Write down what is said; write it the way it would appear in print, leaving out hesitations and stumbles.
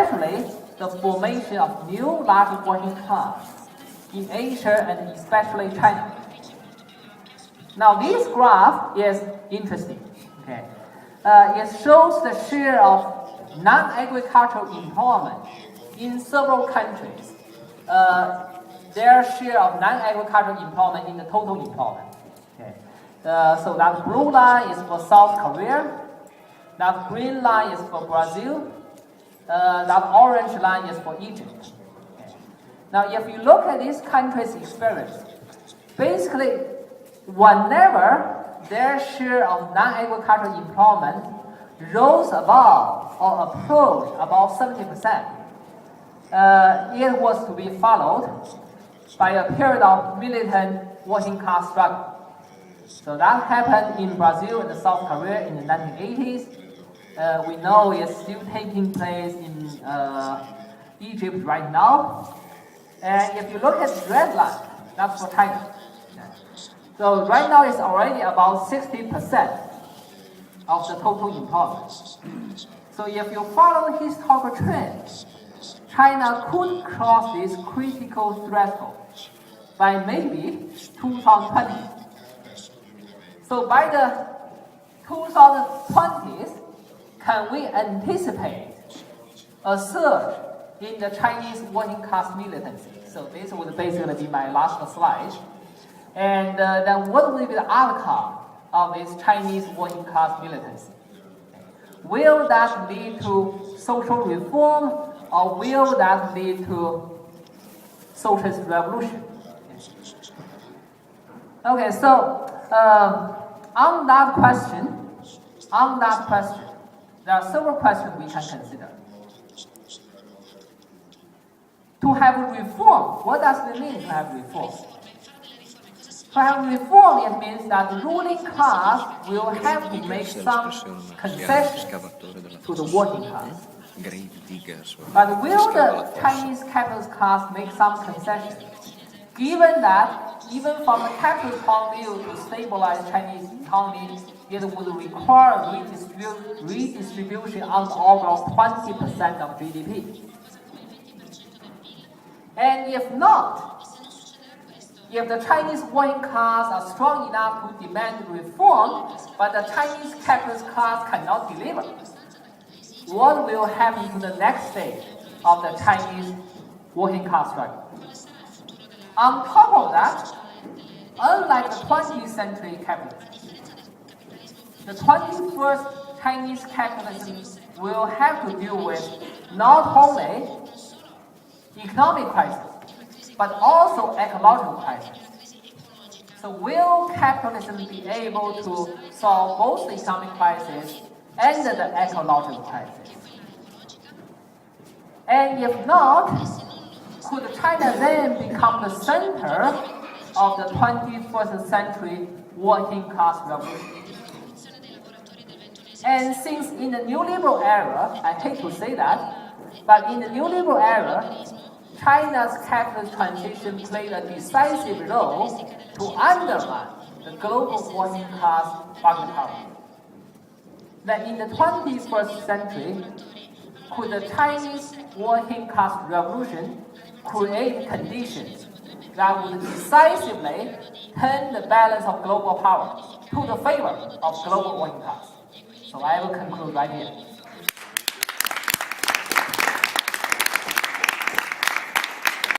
especially the formation of new large working class in Asia and especially China. Now this graph is interesting. Okay, it shows the share of non-agricultural employment in several countries. Their share of non-agricultural employment in the total employment. Okay. So that blue line is for South Korea, that green line is for Brazil, that orange line is for Egypt. Okay. Now if you look at these countries' experience, basically whenever their share of non-agricultural employment rose above or approached about 70%, it was to be followed by a period of militant working class struggle. So that happened in Brazil and South Korea in the 1980s. We know it's still taking place in Egypt right now. And if you look at the red line, that's for China. So right now it's already about 60% of the total employment. So if you follow the historical trend, China could cross this critical threshold by maybe 2020. So by the 2020s, can we anticipate a surge in the Chinese working class militancy? So this would basically be my last slide. And then what will be the outcome of this Chinese working class militancy? Will that lead to social reform, or will that lead to socialist revolution? Okay, so on that question, there are several questions we can consider. To have reform, what does it mean to have reform? To have reform, it means that the ruling class will have to make some concessions to the working class. But will the Chinese capitalist class make some concessions? Given that, even from a capitalist point of view, to stabilize Chinese economy, it would require redistribution on the order of 20% of GDP. And if not, if the Chinese working class are strong enough to demand reform, but the Chinese capitalist class cannot deliver, what will happen to the next stage of the Chinese working class struggle? On top of that, unlike the 20th century capitalism, the 21st Chinese capitalism will have to deal with not only economic crisis, but also ecological crisis. So will capitalism be able to solve both the economic crisis and the ecological crisis? And if not, could China then become the center of the 21st century working class revolution? And since in the neoliberal era, I hate to say that, but in the neoliberal era, China's capitalist transition played a decisive role to undermine the global working class bargaining power. That in the 21st century, could the Chinese working class revolution create conditions that would decisively turn the balance of global power to the favor of global working class? So I will conclude right here.